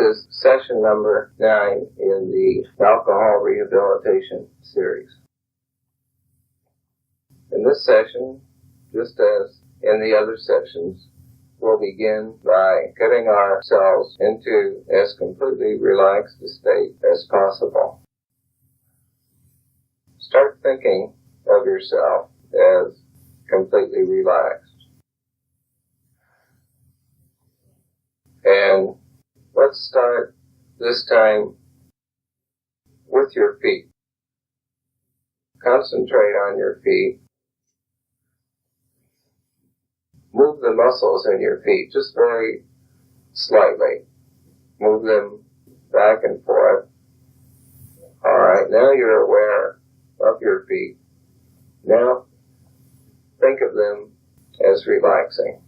is session number 9 in the alcohol rehabilitation series. In this session, just as in the other sessions, we'll begin by getting ourselves into as completely relaxed a state as possible. Start thinking of yourself as completely relaxed. And let's start this time with your feet. Concentrate on your feet. Move the muscles in your feet just very slightly. Move them back and forth. Alright, now you're aware of your feet. Now, think of them as relaxing.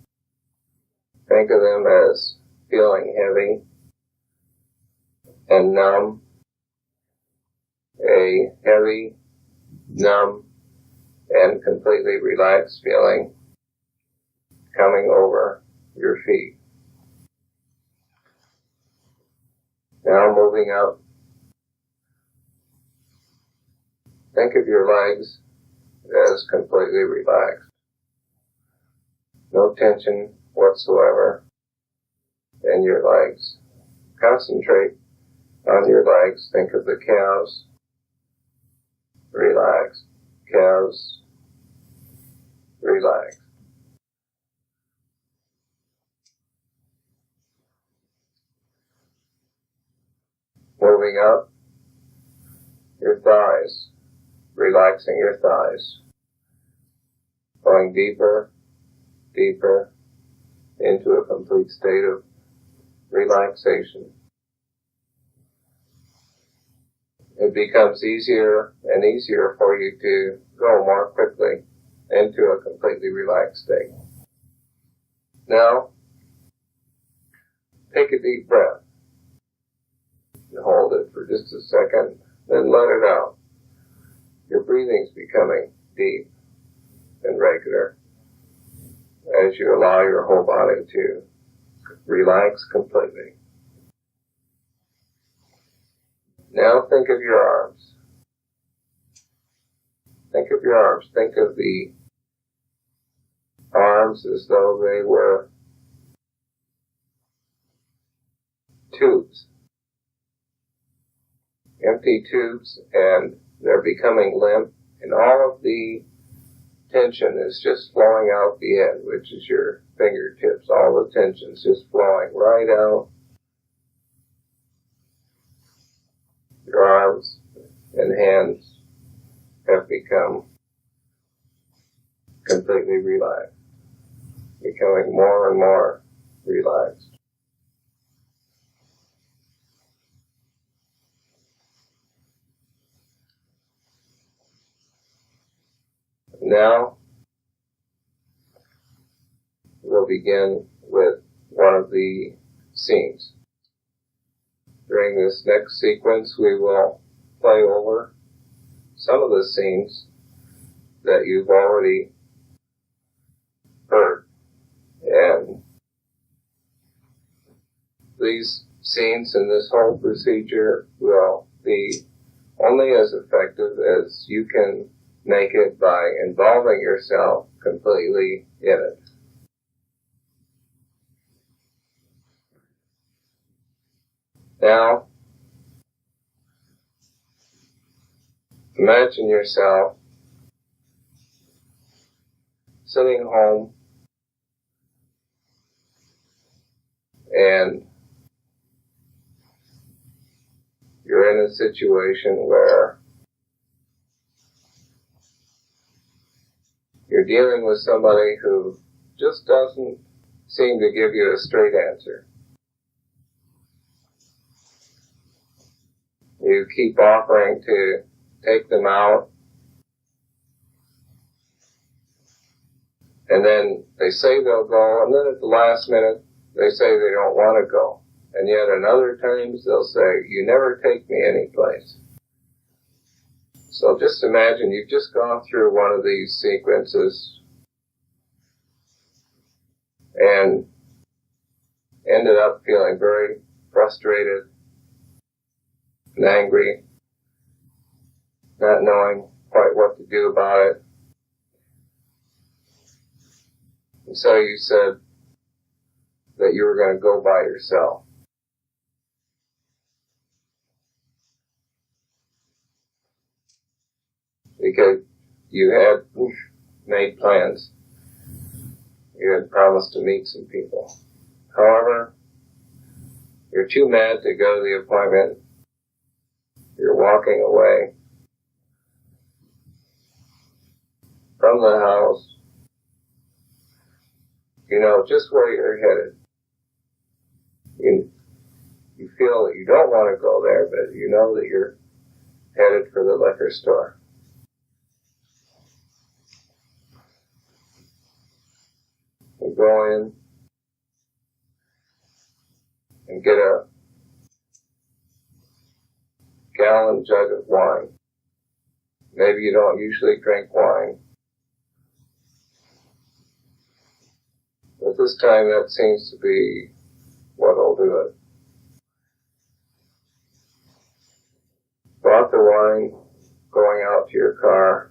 Think of them as feeling heavy and numb. A heavy, numb, and completely relaxed feeling coming over your feet. Now moving up. Think of your legs as completely relaxed. No tension whatsoever in your legs. Concentrate on your legs. Think of the calves. Relax. Calves. Relax. Moving up, your thighs, relaxing your thighs, going deeper, deeper into a complete state of relaxation. It becomes easier and easier for you to go more quickly into a completely relaxed state. Now, take a deep breath. Hold it for just a second, then let it out. Your breathing's becoming deep and regular as you allow your whole body to relax completely. Now think of your arms. Think of your arms. Think of the arms as though they were tubes. Empty tubes, and they're becoming limp, and all of the tension is just flowing out the end, which is your fingertips. All the tension is just flowing right out. Your arms and hands have become completely relaxed, becoming more and more relaxed. Now, we'll begin with one of the scenes. During this next sequence, we will play over some of the scenes that you've already heard. And these scenes and this whole procedure will be only as effective as you can make it by involving yourself completely in it. Now, imagine yourself sitting home and you're in a situation where you're dealing with somebody who just doesn't seem to give you a straight answer. You keep offering to take them out, and then they say they'll go, and then at the last minute, they say they don't want to go. And yet at other times, they'll say, you never take me anyplace. So just imagine you've just gone through one of these sequences and ended up feeling very frustrated and angry, not knowing quite what to do about it. And so you said that you were going to go by yourself. Because you had made plans. You had promised to meet some people. However, you're too mad to go to the appointment. You're walking away from the house. You know just where you're headed. You feel that you don't want to go there, but you know that you're headed for the liquor store. You go in and get a gallon jug of wine. Maybe you don't usually drink wine, but this time that seems to be what'll do it. Bought the wine, going out to your car.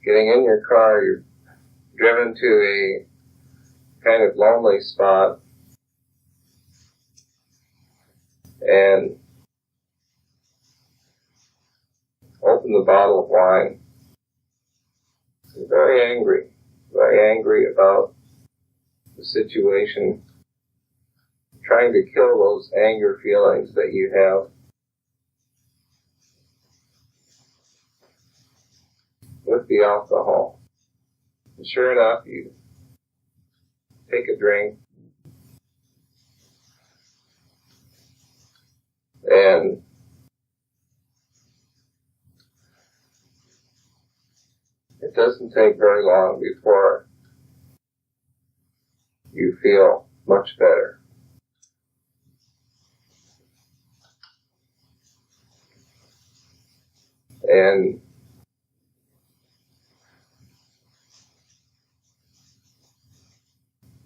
Getting in your car, you're driven to a kind of lonely spot, and open the bottle of wine. You're very angry about the situation, trying to kill those anger feelings that you have. With the alcohol. And sure enough, you take a drink, and it doesn't take very long before you feel much better. And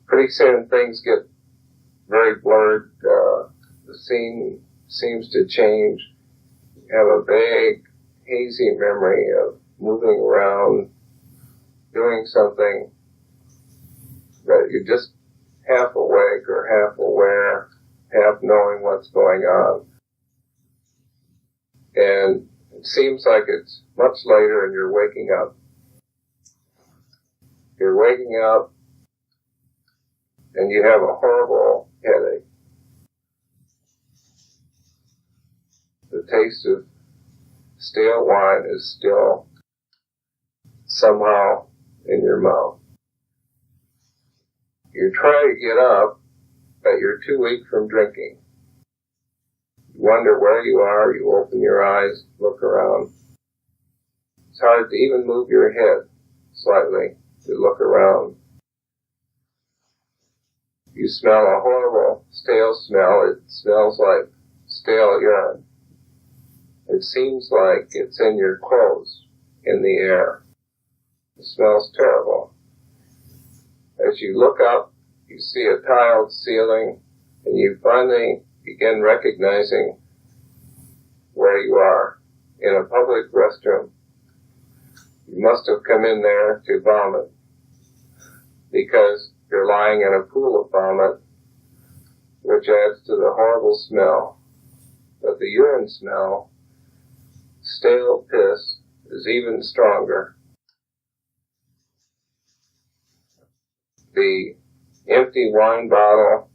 pretty soon things get very blurred. The scene seems to change. You have a vague, hazy memory of moving around, doing something that you're just half awake or half aware, half knowing what's going on. And it seems like it's much later and you're waking up. You're waking up and you have a horrible headache. The taste of stale wine is still somehow in your mouth. You try to get up, but you're too weak from drinking. You wonder where you are, you open your eyes, look around. It's hard to even move your head slightly to look around. You smell a horrible, stale smell. It smells like stale urine. It seems like it's in your clothes, in the air. It smells terrible. As you look up, you see a tiled ceiling, and you finally begin recognizing where you are, in a public restroom. You must have come in there to vomit, because you're lying in a pool of vomit, which adds to the horrible smell. But the urine smell, stale piss, is even stronger. The empty wine bottle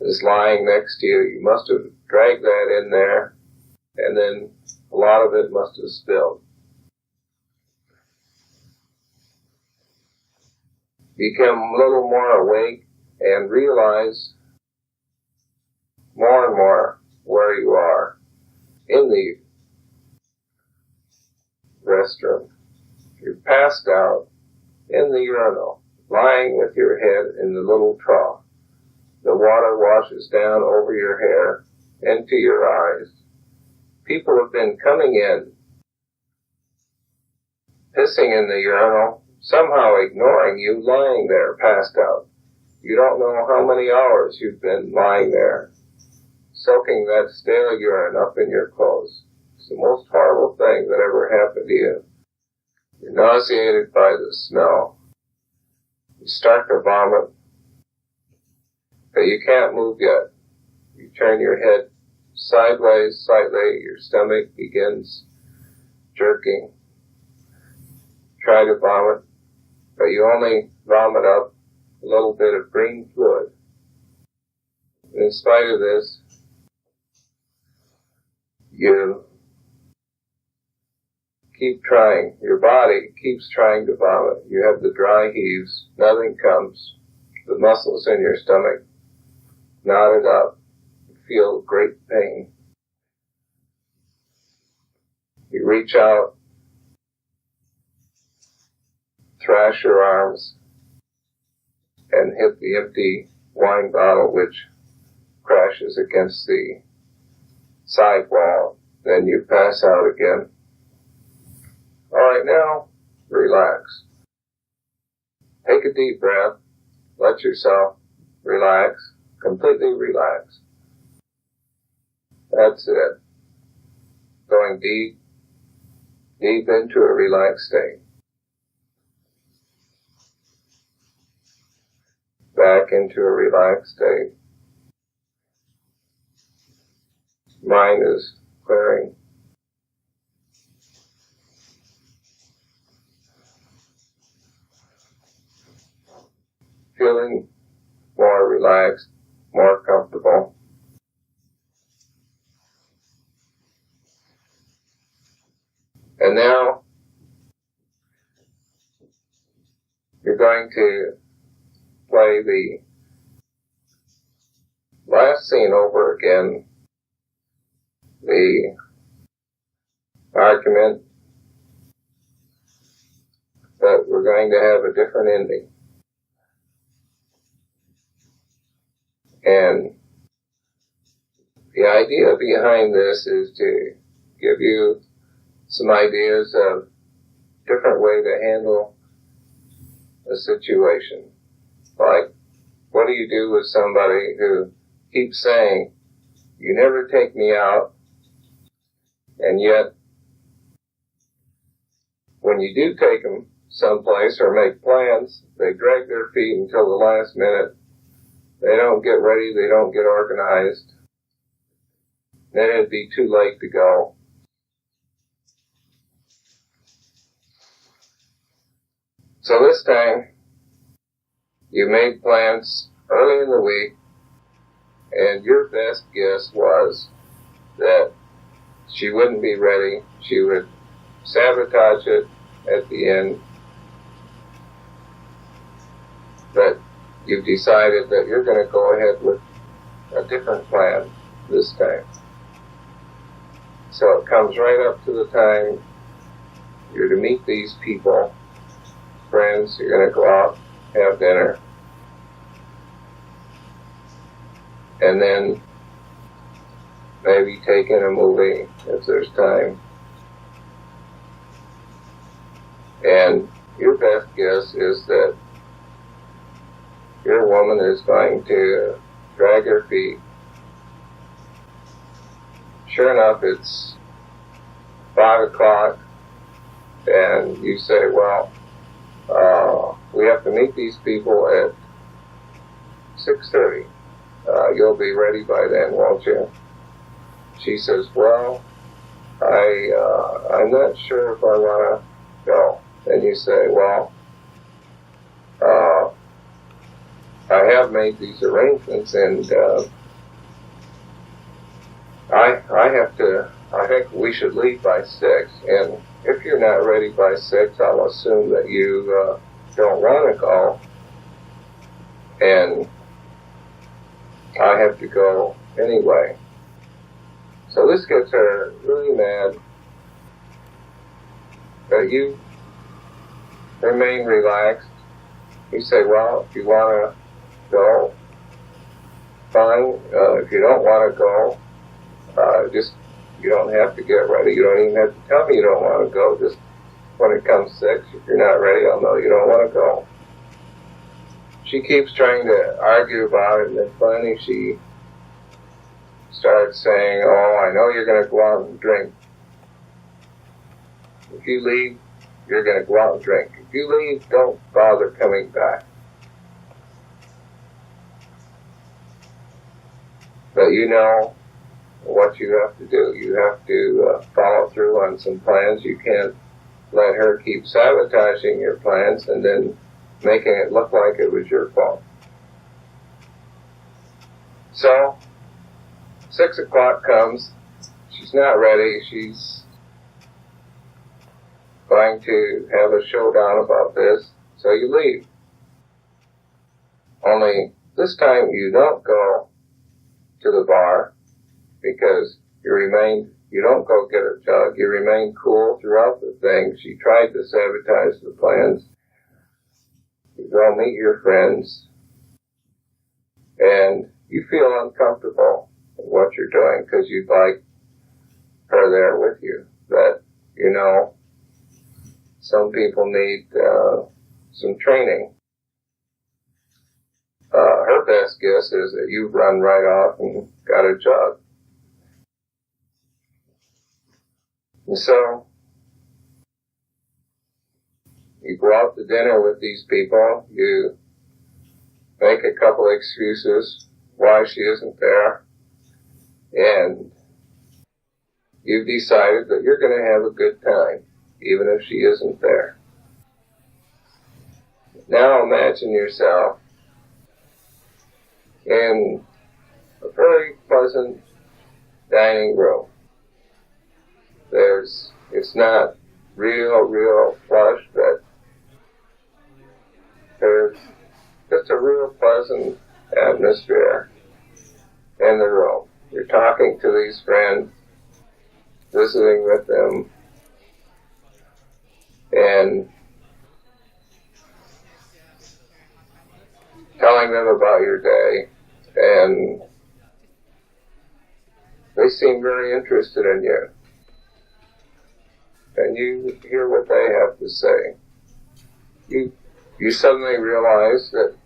is lying next to you. You must have dragged that in there, and then a lot of it must have spilled. Become a little more awake and realize more and more where you are in the restroom. You're passed out in the urinal, lying with your head in the little trough. The water washes down over your hair, into your eyes. People have been coming in, pissing in the urinal, somehow ignoring you lying there passed out. You don't know how many hours you've been lying there, soaking that stale urine up in your clothes. It's the most horrible thing that ever happened to you. You're nauseated by the smell. You start to vomit, but you can't move yet. You turn your head sideways slightly, your stomach begins jerking. Try to vomit, but you only vomit up a little bit of green fluid. In spite of this, you keep trying. Your body keeps trying to vomit. You have the dry heaves. Nothing comes. The muscles in your stomach knotted up. You feel great pain. You reach out, thrash your arms, and hit the empty wine bottle, which crashes against the side wall. Then you pass out again. All right, now, relax. Take a deep breath. Let yourself relax. Completely relax. That's it. Going deep into a relaxed state. Back into a relaxed state. Mind is clearing. Feeling more relaxed, more comfortable. And now, you're going to play the last scene over again, the argument, but we're going to have a different ending. And the idea behind this is to give you some ideas of different way to handle a situation. Like, what do you do with somebody who keeps saying, you never take me out, and yet when you do take them someplace or make plans, they drag their feet until the last minute. They don't get ready, they don't get organized. Then it'd be too late to go. So this time, you made plans early in the week, and your best guess was that she wouldn't be ready. She would sabotage it at the end. But you've decided that you're going to go ahead with a different plan this time. So it comes right up to the time you're to meet these people, friends, you're going to go out, have dinner, and then maybe take in a movie if there's time. And your best guess is that your woman is going to drag her feet. Sure enough, it's 5 o'clock, and you say, well, we have to meet these people at 6:30. You'll be ready by then, won't you? She says, well, I'm not sure if I want to go. And you say, well, I have made these arrangements, and I think we should leave by 6. And if you're not ready by 6, I'll assume that you don't want to go, and I have to go anyway. So this gets her really mad, but you remain relaxed. You say, well, if you want to go, fine. If you don't want to go, you don't have to get ready. You don't even have to tell me you don't want to go. Just when it comes 6. If you're not ready, I'll know you don't want to go. She keeps trying to argue about it, and then finally she starts saying, oh, I know you're going to go out and drink. If you leave, you're going to go out and drink. If you leave, don't bother coming back. But you know what you have to do. You have to follow through on some plans. You can't let her keep sabotaging your plans and then making it look like it was your fault. So, 6 o'clock comes. She's not ready. She's going to have a showdown about this. So you leave. Only this time you don't go to the bar because you don't go get a jug. You remain cool throughout the thing. She tried to sabotage the plans. You go meet your friends, and you feel uncomfortable in what you're doing because you'd like her there with you. But, you know, some people need some training. Her best guess is that you've run right off and got a jug. And so, you go out to dinner with these people, you make a couple excuses why she isn't there, and you've decided that you're going to have a good time, even if she isn't there. Now imagine yourself in a very pleasant dining room. It's not real plush, but there's just a real pleasant atmosphere in the room. You're talking to these friends, visiting with them, and telling them about your day, and they seem very interested in you. And you hear what they have to say. You suddenly realize that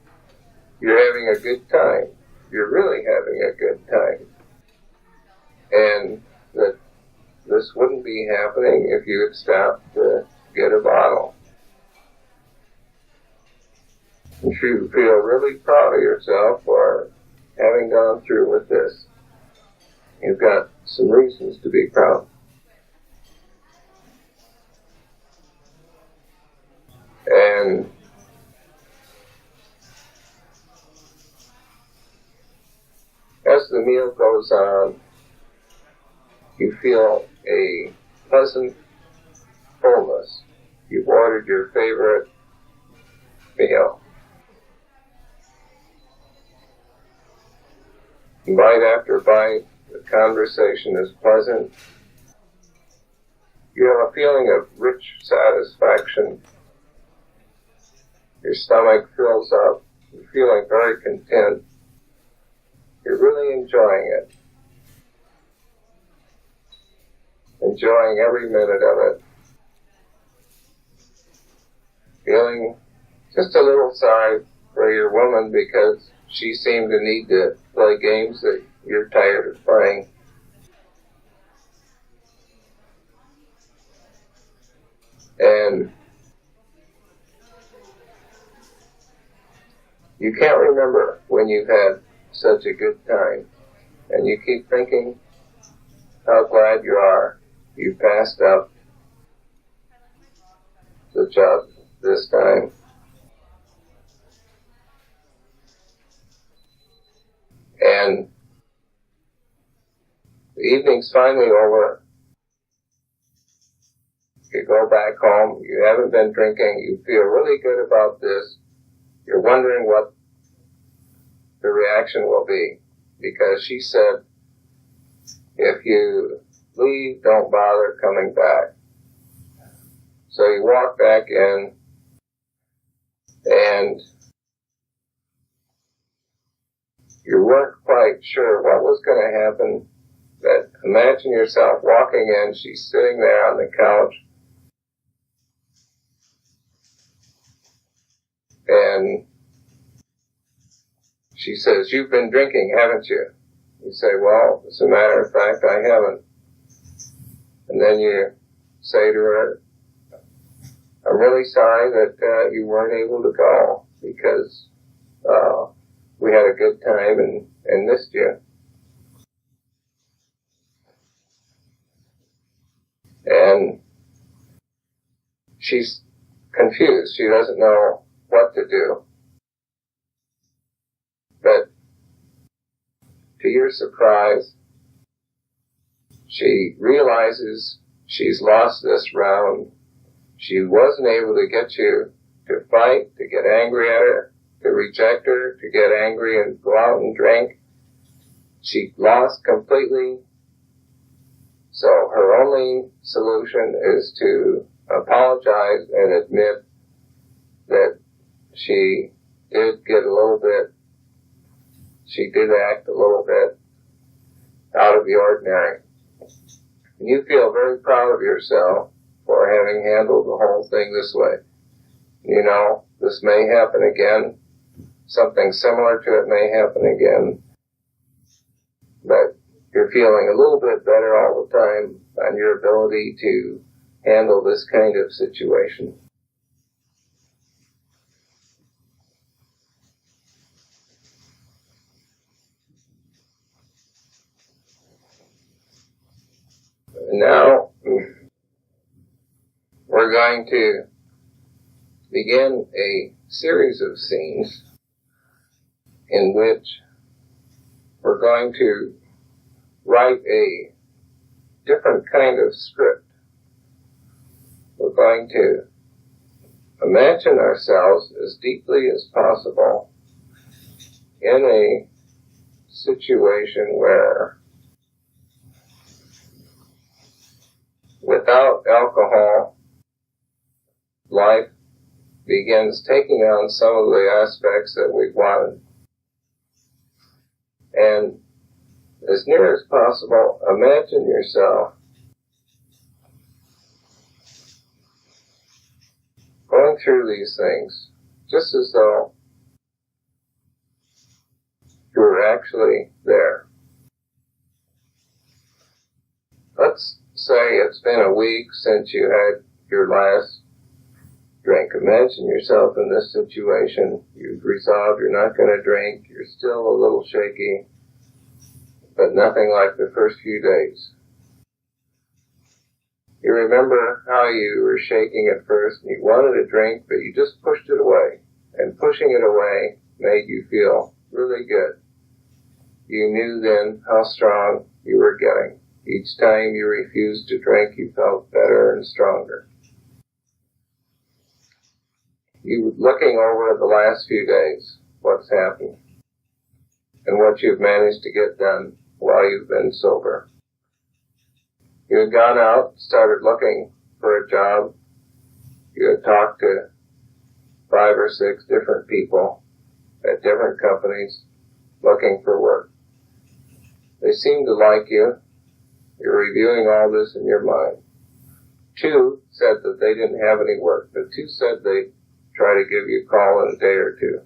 you're having a good time. You're really having a good time. And that this wouldn't be happening if you had stopped to get a bottle. You should feel really proud of yourself for having gone through with this. You've got some reasons to be proud. And as the meal goes on, you feel a pleasant fullness. You've ordered your favorite meal. Bite after bite, the conversation is pleasant. You have a feeling of rich satisfaction. Your stomach fills up. You're feeling very content. You're really enjoying it. Enjoying every minute of it. Feeling just a little sorry for your woman because she seemed to need to play games that you're tired of playing. And you can't remember when you've had such a good time. And you keep thinking how glad you are you passed up the jug this time. And the evening's finally over. You go back home. You haven't been drinking. You feel really good about this. You're wondering what the reaction will be. Because she said, if you leave, don't bother coming back. So you walk back in, and you weren't quite sure what was going to happen, but imagine yourself walking in, she's sitting there on the couch, And she says, "You've been drinking, haven't you?" You say, "Well, as a matter of fact, I haven't." And then you say to her, "I'm really sorry that you weren't able to go because we had a good time and missed you." And she's confused. She doesn't know what to do. But to your surprise, she realizes she's lost this round. She wasn't able to get you to fight, to get angry at her, to reject her, to get angry and go out and drink. She lost completely. So her only solution is to apologize and admit that she did act a little bit out of the ordinary. And you feel very proud of yourself for having handled the whole thing this way. You know, this may happen again. Something similar to it may happen again. But you're feeling a little bit better all the time on your ability to handle this kind of situation. Now, we're going to begin a series of scenes in which we're going to write a different kind of script. We're going to imagine ourselves as deeply as possible in a situation where without alcohol, life begins taking on some of the aspects that we wanted. And as near as possible, imagine yourself going through these things just as though you were actually there. Let's say it's been a week since you had your last drink. Imagine yourself in this situation. You've resolved you're not going to drink. You're still a little shaky, but nothing like the first few days. You remember how you were shaking at first and you wanted a drink, but you just pushed it away. And pushing it away made you feel really good. You knew then how strong you were getting. Each time you refused to drink, you felt better and stronger. You were looking over the last few days, what's happened, and what you've managed to get done while you've been sober. You had gone out, started looking for a job. You had talked to 5 or 6 different people at different companies looking for work. They seemed to like you. You're reviewing all this in your mind. 2 said that they didn't have any work, but 2 said they'd try to give you a call in a day or 2.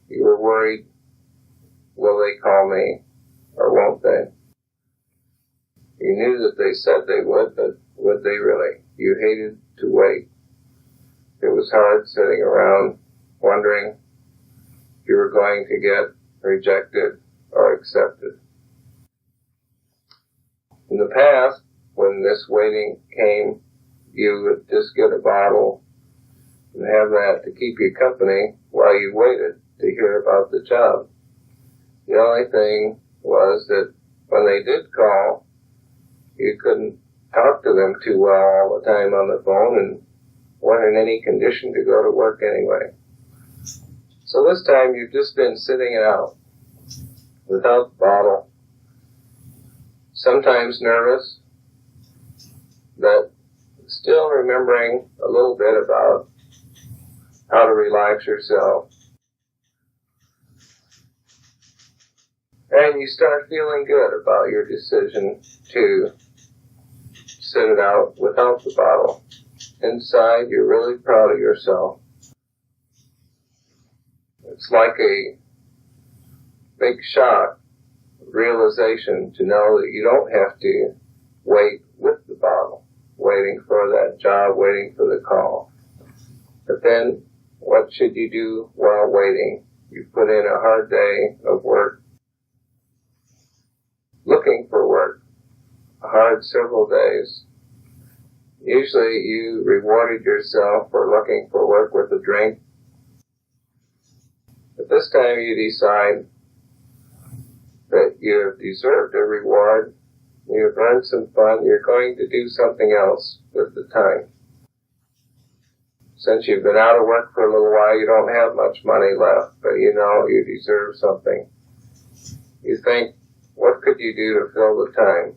You were worried, will they call me or won't they? You knew that they said they would, but would they really? You hated to wait. It was hard sitting around wondering if you were going to get rejected or accepted. In the past, when this waiting came, you would just get a bottle and have that to keep you company while you waited to hear about the job. The only thing was that when they did call, you couldn't talk to them too well all the time on the phone and weren't in any condition to go to work anyway. So this time you've just been sitting it out without the bottle, sometimes nervous, but still remembering a little bit about how to relax yourself. And you start feeling good about your decision to sit it out without the bottle. Inside, you're really proud of yourself. It's like a big shock, realization to know that you don't have to wait with the bottle, waiting for that job, waiting for the call. But then, what should you do while waiting? You put in a hard day of work, looking for work, a hard several days. Usually you rewarded yourself for looking for work with a drink. But this time you decide that you have deserved a reward, you've earned some fun, you're going to do something else with the time. Since you've been out of work for a little while, you don't have much money left, but you know you deserve something. You think, what could you do to fill the time?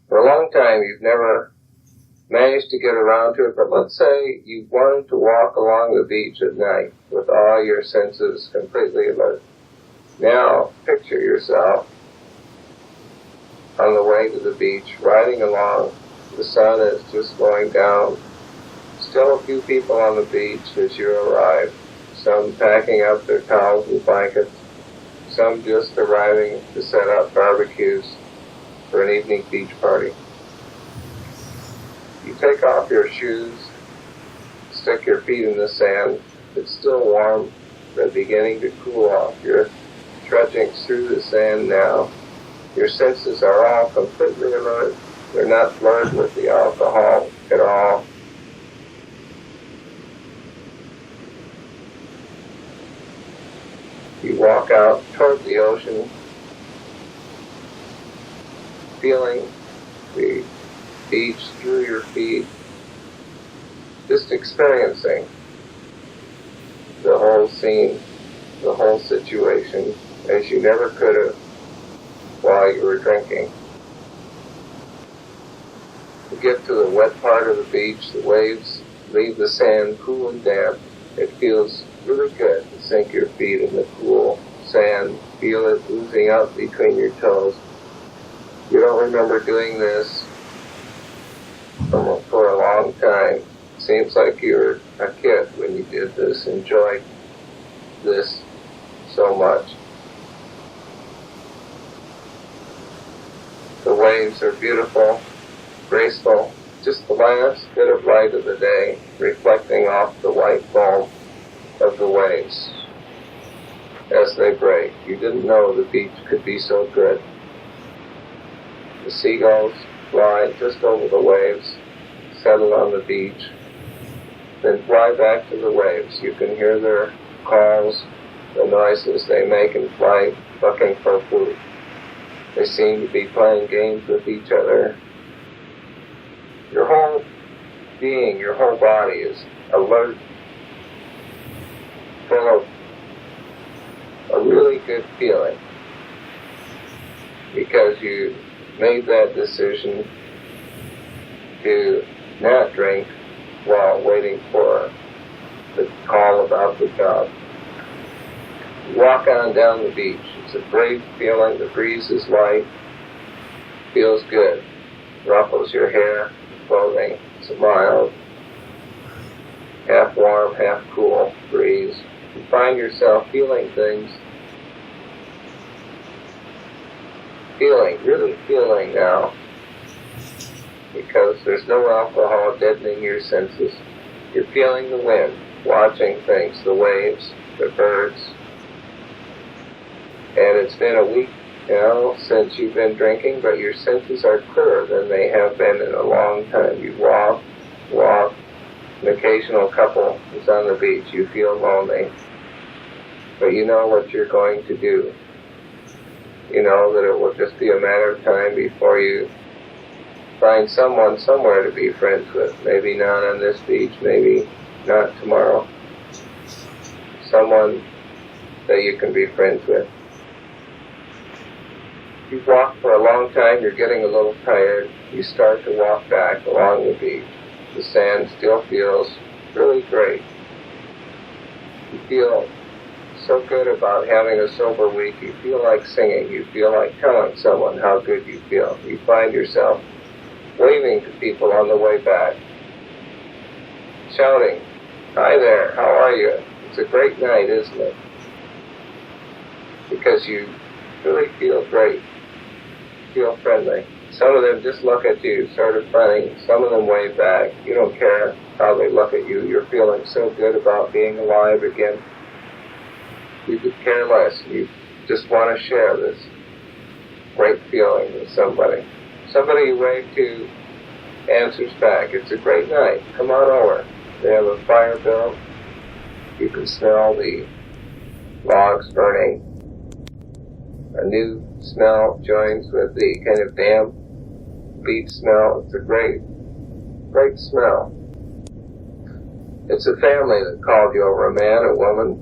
For a long time, you've never managed to get around to it, but let's say you wanted to walk along the beach at night with all your senses completely alert. Now, picture yourself on the way to the beach, riding along. The sun is just going down. Still a few people on the beach as you arrive. Some packing up their towels and blankets. Some just arriving to set up barbecues for an evening beach party. You take off your shoes, stick your feet in the sand. It's still warm, but beginning to cool off. You're trudging through the sand now. Your senses are all completely alert. They're not blurred with the alcohol at all. You walk out toward the ocean, feeling the beach through your feet, just experiencing the whole scene, the whole situation, as you never could have while you were drinking. You get to the wet part of the beach, the waves leave the sand cool and damp. It feels really good to sink your feet in the cool sand, feel it oozing out between your toes. You don't remember doing this for a long time. Seems like you were a kid when you did this, enjoyed this so much. The waves are beautiful, graceful, just the last bit of light of the day reflecting off the white foam of the waves as they break. You didn't know the beach could be so good. The seagulls fly just over the waves, settle on the beach, then fly back to the waves. You can hear their calls, the noises they make in flight, looking for food. They seem to be playing games with each other. Your whole being, your whole body is alert, full of a really good feeling because you made that decision to not drink while waiting for the call about the job. You walk on down the beach. It's a great feeling. The breeze is light. Feels good. Ruffles your hair, clothing. It's a mild, half warm, half cool breeze. You find yourself feeling things. Really feeling now. Because there's no alcohol deadening your senses. You're feeling the wind, watching things, the waves, the birds. And it's been a week now since you've been drinking, but your senses are clearer than they have been in a long time. You walk, an occasional couple is on the beach. You feel lonely, but you know what you're going to do. You know that it will just be a matter of time before you find someone somewhere to be friends with. Maybe not on this beach, maybe not tomorrow. Someone that you can be friends with. You've walked for a long time, you're getting a little tired. You start to walk back along the beach. The sand still feels really great. You feel so good about having a sober week. You feel like singing. You feel like telling someone how good you feel. You find yourself waving to people on the way back, shouting Hi there, how are you? It's a great night, isn't it? Because you really feel great, feel friendly. Some of them just look at you sort of funny. Some of them wave back. You don't care how they look at you. You're feeling so good about being alive again. You could care less. You just want to share this great feeling with somebody. Somebody you wave to answers back. It's a great night. Come on over. They have a fire built. You can smell the logs burning. A new smell joins with the kind of damp beef smell. It's a great, great smell. It's a family that called you over, a man, a woman,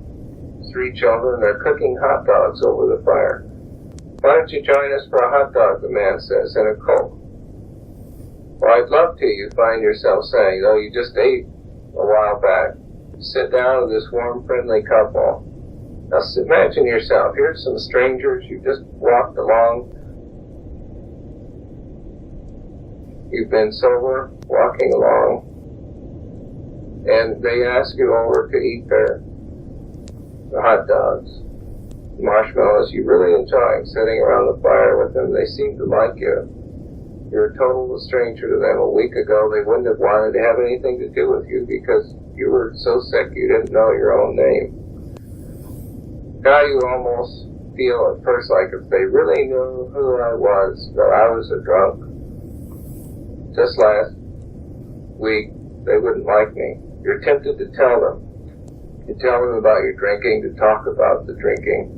3 children. They're cooking hot dogs over the fire. Why don't you join us for a hot dog, the man says, and a Coke. Well, I'd love to, you find yourself saying, though you just ate a while back. Sit down with this warm, friendly couple. Now imagine yourself, here's some strangers, you just walked along. You've been sober, walking along, and they ask you over to eat the hot dogs, marshmallows. You really enjoy sitting around the fire with them. They seem to like you. You're a total stranger to them. A week ago, they wouldn't have wanted to have anything to do with you because you were so sick you didn't know your own name. Now you almost feel at first like if they really knew who I was, that I was a drunk. Just last week, they wouldn't like me. You're tempted to tell them. You tell them about your drinking, to talk about the drinking,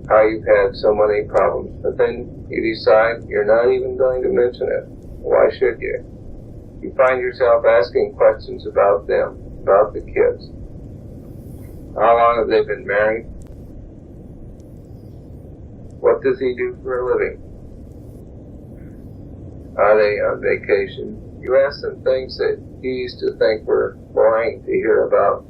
how you've had so many problems. But then you decide you're not even going to mention it. Why should you? You find yourself asking questions about them, about the kids. How long have they been married? What does he do for a living? Are they on vacation? You ask them things that you used to think were boring to hear about.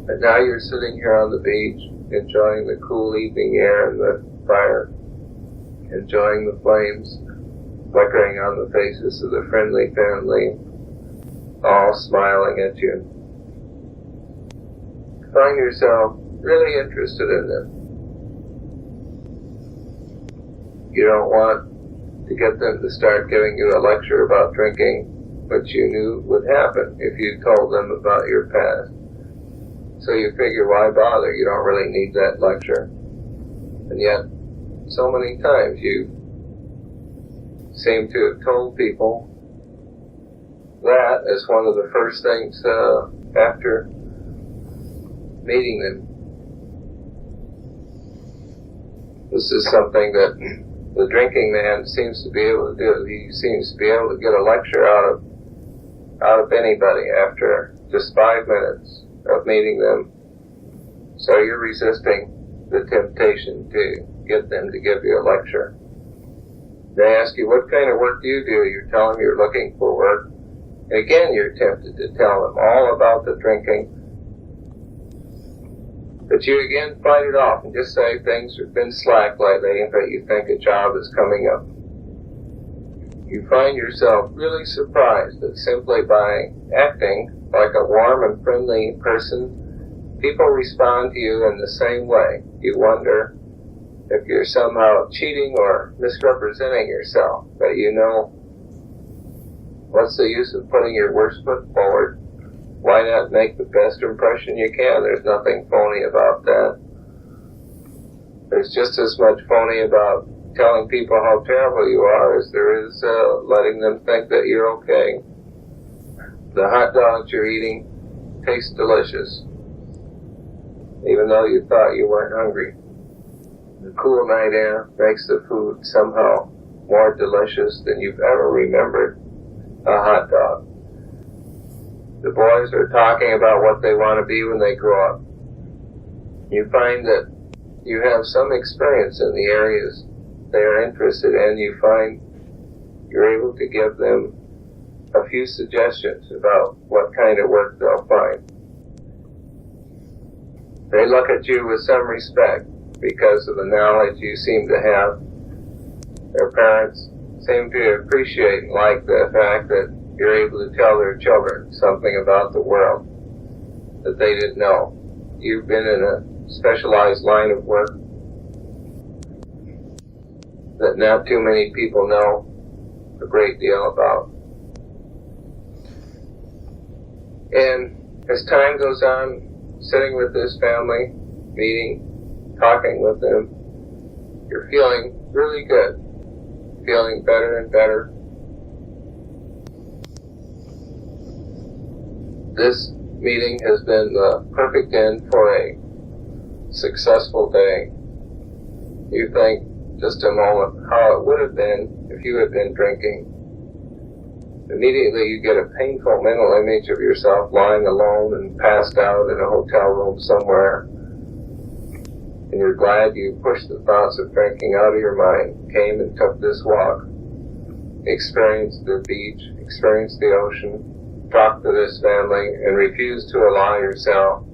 And now you're sitting here on the beach, enjoying the cool evening air and the fire, enjoying the flames flickering on the faces of the friendly family, all smiling at you. Find yourself really interested in them. You don't want to get them to start giving you a lecture about drinking, but you knew would happen if you told them about your past. So you figure, why bother? You don't really need that lecture. And yet, so many times you seem to have told people that as one of the first things after meeting them. This is something that the drinking man seems to be able to do. He seems to be able to get a lecture out of anybody after just 5 minutes of meeting them. So you're resisting the temptation to get them to give you a lecture. They ask you, what kind of work do? You tell them you're looking for work. Again, you're tempted to tell them all about the drinking. But you again fight it off and just say things have been slack lately, but you think a job is coming up. You find yourself really surprised that simply by acting like a warm and friendly person, people respond to you in the same way. You wonder if you're somehow cheating or misrepresenting yourself, but you know, what's the use of putting your worst foot forward? Why not make the best impression you can? There's nothing phony about that. There's just as much phony about telling people how terrible you are as there is letting them think that you're okay. The hot dogs you're eating taste delicious, even though you thought you weren't hungry. The cool night air makes the food somehow more delicious than you've ever remembered a hot dog. The boys are talking about what they want to be when they grow up. You find that you have some experience in the areas they are interested in. You find you're able to give them a few suggestions about what kind of work they'll find. They look at you with some respect because of the knowledge you seem to have. Their parents seem to appreciate and like the fact that you're able to tell their children something about the world. that they didn't know. You've been in a specialized line of work that not too many people know a great deal about. And as time goes on, sitting with this family, meeting, talking with them, you're feeling really good, feeling better and better. This meeting has been the perfect end for a successful day. You think just a moment how it would have been if you had been drinking. Immediately you get a painful mental image of yourself lying alone and passed out in a hotel room somewhere. And you're glad you pushed the thoughts of drinking out of your mind, came and took this walk, experienced the beach, experienced the ocean, talked to this family, and refused to allow yourself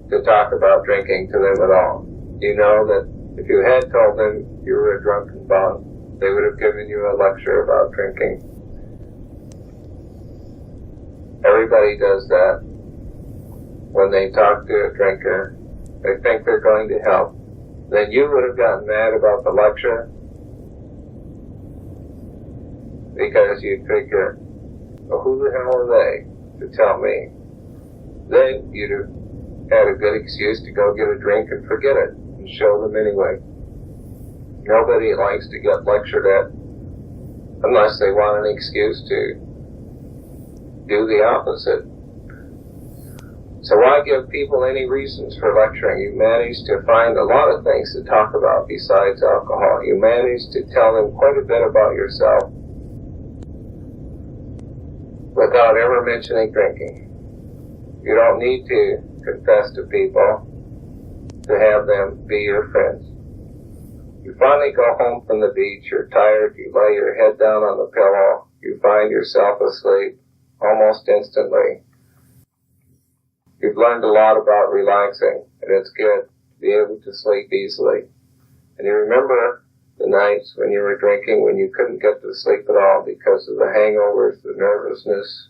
to talk about drinking to them at all. You know that if you had told them you were a drunken bum, they would have given you a lecture about drinking. Everybody does that when they talk to a drinker. They think they're going to help. Then you would have gotten mad about the lecture because you'd figure, well, who the hell are they to tell me? Then you'd have had a good excuse to go get a drink and forget it and show them anyway. Nobody likes to get lectured at unless they want an excuse to do the opposite. So why give people any reasons for lecturing? You manage to find a lot of things to talk about besides alcohol. You manage to tell them quite a bit about yourself without ever mentioning drinking. You don't need to confess to people to have them be your friends. You finally go home from the beach, you're tired, you lay your head down on the pillow, you find yourself asleep almost instantly. You've learned a lot about relaxing, and it's good to be able to sleep easily. And you remember the nights when you were drinking, when you couldn't get to sleep at all because of the hangovers, the nervousness.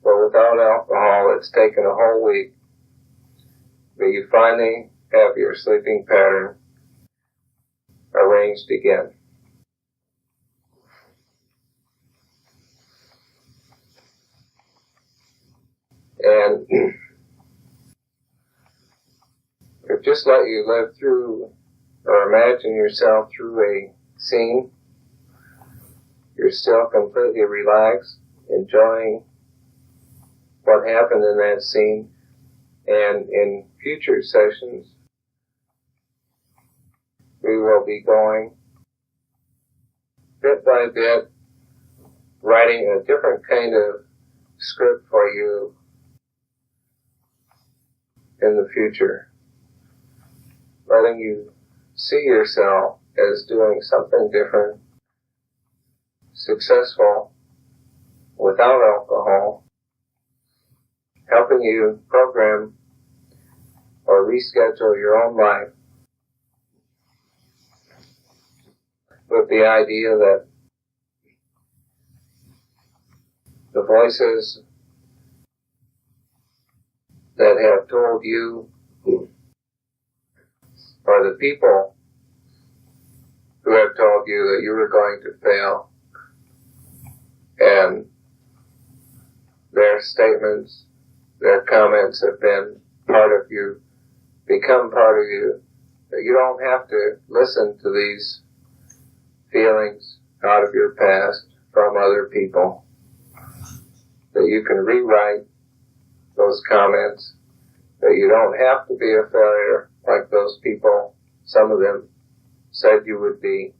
But without alcohol, it's taken a whole week. But you finally have your sleeping pattern arranged again. And just let you live through or imagine yourself through a scene. You're still completely relaxed, enjoying what happened in that scene. And in future sessions, we will be going bit by bit, writing a different kind of script for you in the future, letting you see yourself as doing something different, successful, without alcohol, helping you program or reschedule your own life with the idea that the voices that have told you, or the people who have told you that you were going to fail, and their statements, their comments have been part of you, become part of you, that you don't have to listen to these feelings out of your past from other people, that you can rewrite those comments, that you don't have to be a failure like those people, some of them, said you would be.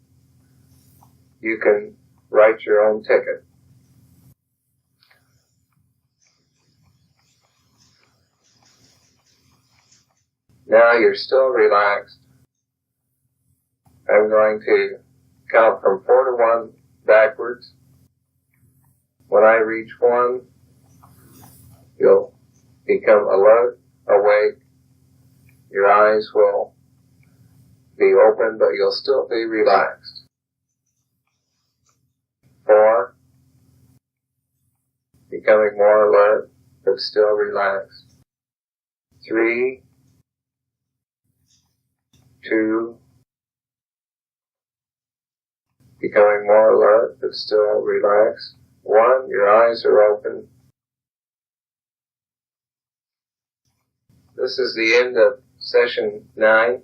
You can write your own ticket. Now you're still relaxed. I'm going to count from 4 to 1 backwards. When I reach 1, you'll become alert, awake. Your eyes will be open, but you'll still be relaxed. 4, becoming more alert, but still relaxed. 3, 2, becoming more alert but still relaxed. 1, your eyes are open. This is the end of session 9.